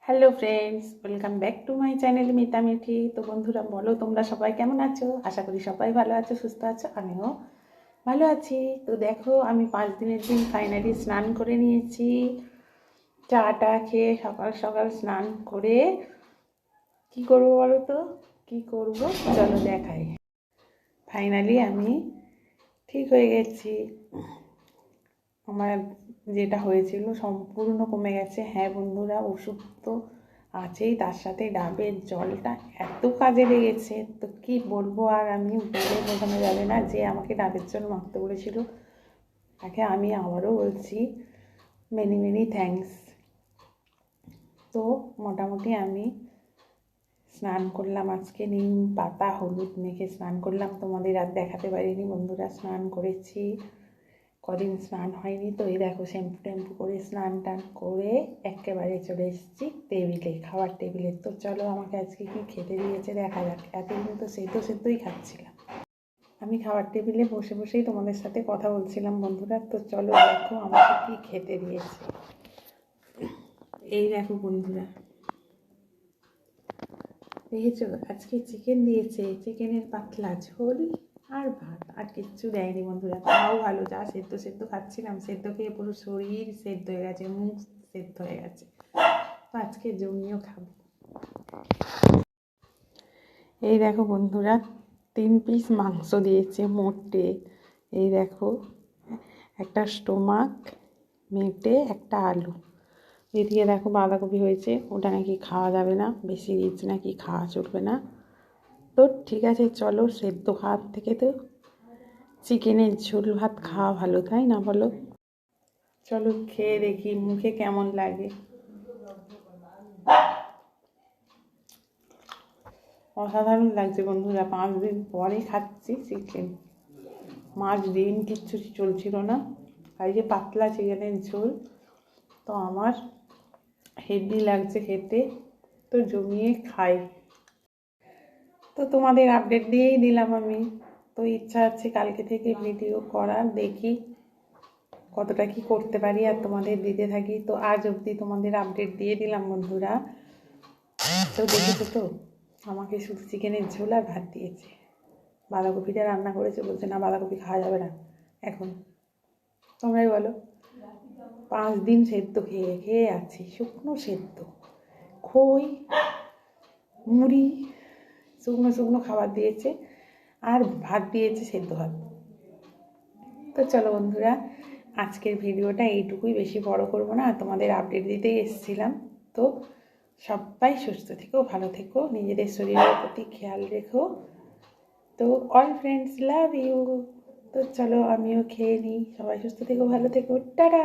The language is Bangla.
Hello friends, welcome back to my channel Mita Mithi. তো বন্ধুরা বলো, তোমরা সবাই কেমন আছো? আশা করি সবাই ভালো আছো, সুস্থ আছো, আমিও ভালো আছি। তো দেখো, আমি 5 দিনের দিন ফাইনালি স্নান করে নিয়েছি। চাটা খেয়ে সকাল সকাল স্নান করে কি করবো বলো তো? কি করব চলো দেখাই। ফাইনালি আমি ঠিক হয়ে গেছি। আমার যেটা হয়েছিল সম্পূর্ণ কমে গেছে। হ্যাঁ বন্ধুরা, ওষুধ তো আছেই, তার সাথে ডাবের জলটা এত কাজে লেগেছে, তো কি বলবো, আর আমি বলে বোঝানো যাবে না। যে আমাকে ডাবের জল মাখতে বলেছিল তাকে আমি আবারও বলছি মেনি মেনি থ্যাঙ্কস। তো মোটামুটি আমি স্নান করলাম আজকে, নিম পাতা হলুদ মেখে স্নান করলাম। তোমাদের আর দেখাতে পারিনি বন্ধুরা, স্নান করেছি। কদিন স্নান হয়নি, তো এই দেখো শ্যাম্পু ট্যাম্পু করে স্নান টান করে একেবারে চলে এসেছি টেবিলে, খাওয়ার টেবিলে। তো চলো আমাকে আজকে কি খেতে দিয়েছে দেখা যাক। এতদিন তো সেদ্ধই খাচ্ছিলাম। আমি খাওয়ার টেবিলে বসে বসেই তোমাদের সাথে কথা বলছিলাম বন্ধুরা। তো চলো দেখো আমাকে কি খেতে দিয়েছে। এই দেখো বন্ধুরা, দেখেছো আজকে চিকেন দিয়েছে, চিকেনের পাতলা ঝোল আর ভাত, আর কিচ্ছু দেয়নি বন্ধুরা। তাও ভালো, যা সেদ্ধ খাচ্ছিলাম, সেদ্ধ খেয়ে পুরো শরীর সেদ্ধ হয়ে গেছে, মুখ সেদ্ধ হয়ে গেছে। তো আজকে জমিয়েও খাবো। এই দেখো বন্ধুরা, 3 পিস মাংস দিয়েছে মোটে। এই দেখো, একটা স্টোমাক, মেটে, একটা আলু। এদিকে দেখো বাঁধাকপি হয়েছে, ওটা নাকি খাওয়া যাবে না, বেশি রিচ নাকি খাওয়া চলবে না। তো ঠিক আছে চলো, সেদ্ধ ভাত থেকে তো চিকেনের ঝোল ভাত খাওয়া ভালো, তাই না বলো? চলো খেয়ে দেখি মুখে কেমন লাগে। অসাধারণ লাগছে বন্ধুরা, 5 দিন পরে খাচ্ছি চিকেন। মাছ দিন কিচ্ছু চলছিল না, আর যে পাতলা চিকেনের ঝোল, তো আমার হেভি লাগছে খেতে। তো জমিয়ে খাই। তো তোমাদের আপডেট দিয়েই দিলাম আমি। তো ইচ্ছা আছে কালকে থেকে ভিডিও করার, দেখি কতটা কি করতে পারি আর তোমাদের দিতে থাকি। তো আজ অবধি তোমাদের আপডেট দিয়ে দিলাম বন্ধুরা। তো দেখেছো তো, আমাকে শুধু চিকেনের ঝোল আর ভাত দিয়েছে। বাঁধাকপিটা রান্না করেছে, বলছে না বাঁধাকপি খাওয়া যাবে না এখন। তোমরাই বলো, 5 দিন সেদ্ধ খেয়ে খেয়ে আছি, শুকনো সেদ্ধ, খই, মুড়ি, শুকনো শুকনো খাবার দিয়েছে, আর ভাত দিয়েছে সেদ্ধ ভাত। তো চলো বন্ধুরা, আজকের ভিডিওটা এইটুকুই, বেশি বড় করব না, তোমাদের আপডেট দিতেই এসেছিলাম। তো সবাই সুস্থ থেকো, ভালো থেকো, নিজেদের শরীরের প্রতি খেয়াল রেখো। তো অল ফ্রেন্ডস লাভ ইউ। তো চলো আমিও খেয়ে নিই, সবাই সুস্থ থেকো, ভালো থেকো, টাটা।